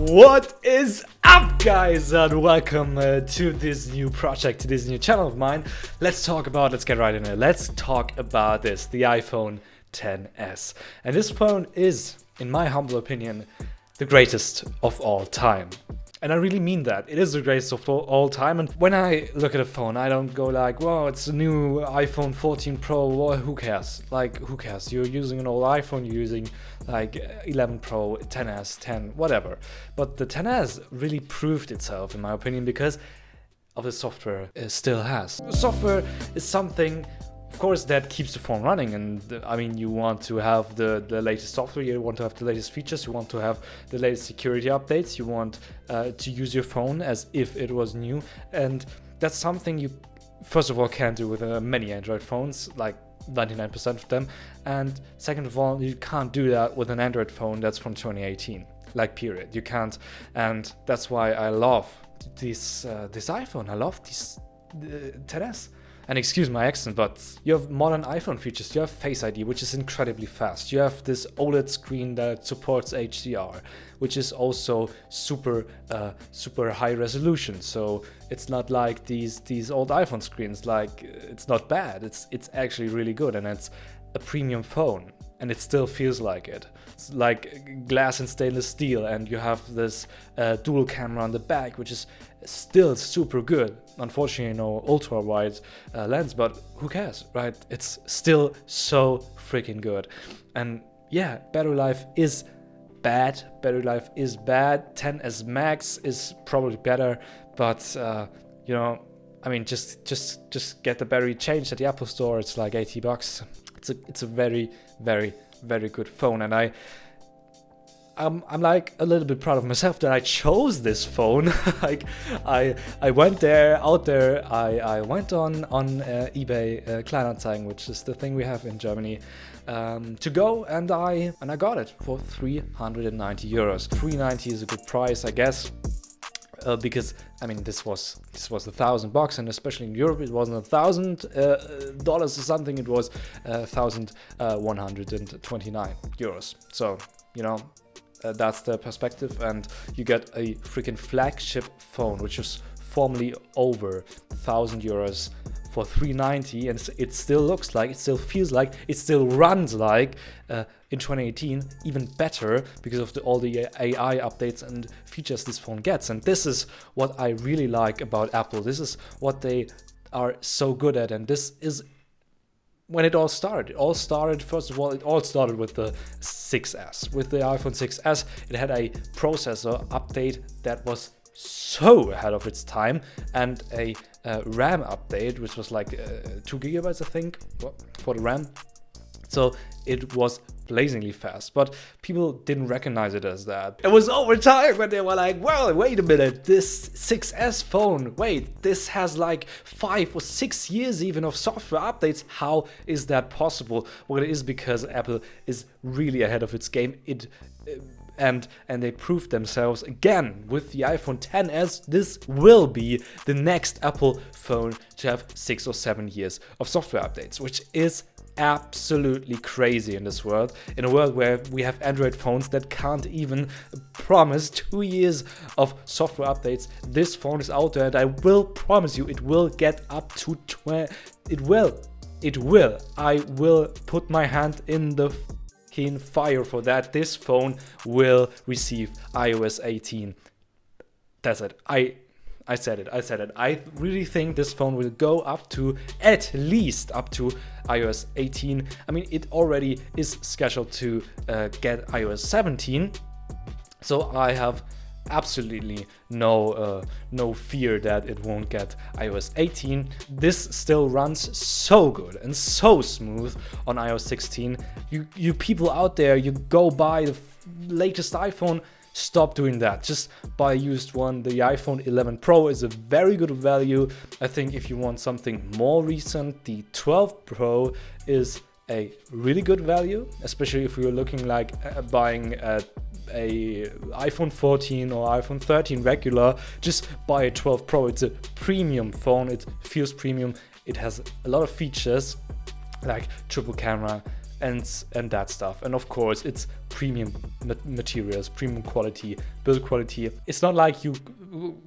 What is up, guys, and welcome to this new project, to this new channel of mine. Let's get right in it. Let's talk about the iPhone XS. And this phone is, in my humble opinion, the greatest of all time. And I really mean that. It is the greatest of all time. And when I look at a phone, I don't go like, whoa, it's a new iPhone 14 Pro. Well, who cares? Like, who cares? You're using an old iPhone, you're using like 11 Pro, 10s, 10, whatever. But the XS really proved itself, in my opinion, because of the software it still has. The software is something, of course, that keeps the phone running, and I mean, you want to have the latest software, you want to have the latest features, you want to have the latest security updates, you want to use your phone as if it was new, and that's something you, first of all, can't do with many Android phones, like 99% of them, and second of all, you can't do that with an Android phone that's from 2018, like, period. You can't, and that's why I love this iPhone. I love this XS. And excuse my accent, but you have modern iPhone features. You have Face ID, which is incredibly fast. You have this OLED screen that supports HDR, which is also super high resolution. So it's not like these old iPhone screens. Like, it's not bad. It's actually really good, and it's a premium phone, and it still feels like it. It's like glass and stainless steel, and you have this dual camera on the back, which is still super good. Unfortunately, no ultra wide lens, but who cares, right? It's still so freaking good. And yeah, battery life is bad. 10s Max is probably better, but you know, I mean, just get the battery changed at the Apple Store. It's like $80. It's a very good phone, and I'm like a little bit proud of myself that I chose this phone. Like, I went out there, I went on eBay Kleinanzeigen, which is the thing we have in Germany, to go, and I got it for 390 euros. 390 is a good price, I guess. Because I mean, this was $1,000, and especially in Europe, it wasn't $1,000 or something. It was 1,129 euros. So, you know, that's the perspective, and you get a freaking flagship phone, which is formerly over 1,000 euros for 390, and it still looks like, it still feels like, it still runs like in 2018, even better because of all the AI updates and features this phone gets. And this is what I really like about Apple. This is what they are so good at, and this is when it all started. First of all, it all started with the 6S. With the iPhone 6S, it had a processor update that was so ahead of its time, and a RAM update, which was like 2 gigabytes, I think, for the RAM. So it was blazingly fast, but people didn't recognize it as that. It was over time when they were like, well, wait a minute, this 6S phone, wait, this has like 5 or 6 years even of software updates. How is that possible? Well, it is because Apple is really ahead of its game. And they proved themselves again with the iPhone XS. This will be the next Apple phone to have 6 or 7 years of software updates, which is absolutely crazy in this world, in a world where we have Android phones that can't even promise 2 years of software updates. This phone is out there, and I will promise you, it will get up to 20. It will. I will put my hand in the fire for that. This phone will receive iOS 18. That's it. I said it. I really think this phone will go up to, at least up to iOS 18. I mean, it already is scheduled to get iOS 17. So I have absolutely no fear that it won't get iOS 18. This still runs so good and so smooth on iOS 16. You people out there, you go buy the latest iPhone. Stop doing that. Just buy a used one. The iPhone 11 Pro is a very good value. I think if you want something more recent, the 12 Pro is a really good value, especially if you're looking like buying a iPhone 14 or iPhone 13 regular. Just buy a 12 Pro. It's a premium phone. It feels premium. It has a lot of features like triple camera, and that stuff. And of course, it's premium materials, premium quality, build quality. It's not like you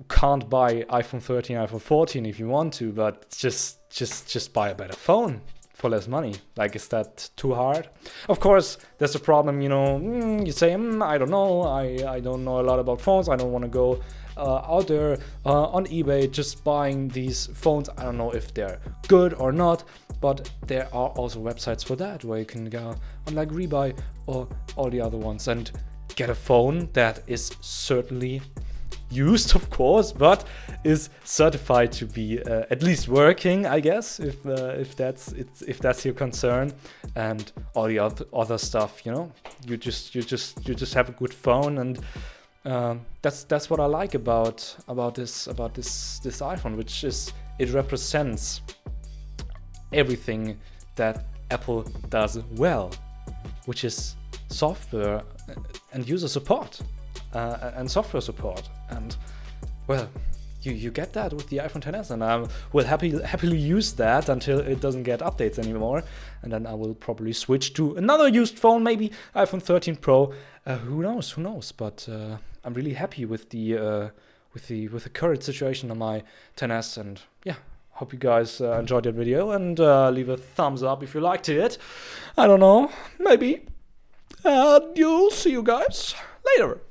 can't buy iPhone 13, iPhone 14 if you want to, but just buy a better phone for less money. Like, is that too hard? Of course, there's a problem, you know, you say, I don't know, I don't know a lot about phones, I don't want to go out there on eBay just buying these phones. I don't know if they're good or not, but there are also websites for that where you can go on like Rebuy or all the other ones and get a phone that is certainly used, of course, but is certified to be at least working, I guess, if that's your concern. And all the other stuff, you know, you just have a good phone. And that's what I like about this iPhone, which is it represents everything that Apple does well, which is software and user support and software support. And well, you get that with the iPhone XS, and I will happily use that until it doesn't get updates anymore, and then I will probably switch to another used phone, maybe iPhone 13 Pro. Who knows? But I'm really happy with the current situation on my XS, and yeah, hope you guys enjoyed that video, and leave a thumbs up if you liked it. I don't know, maybe. You'll see you guys later.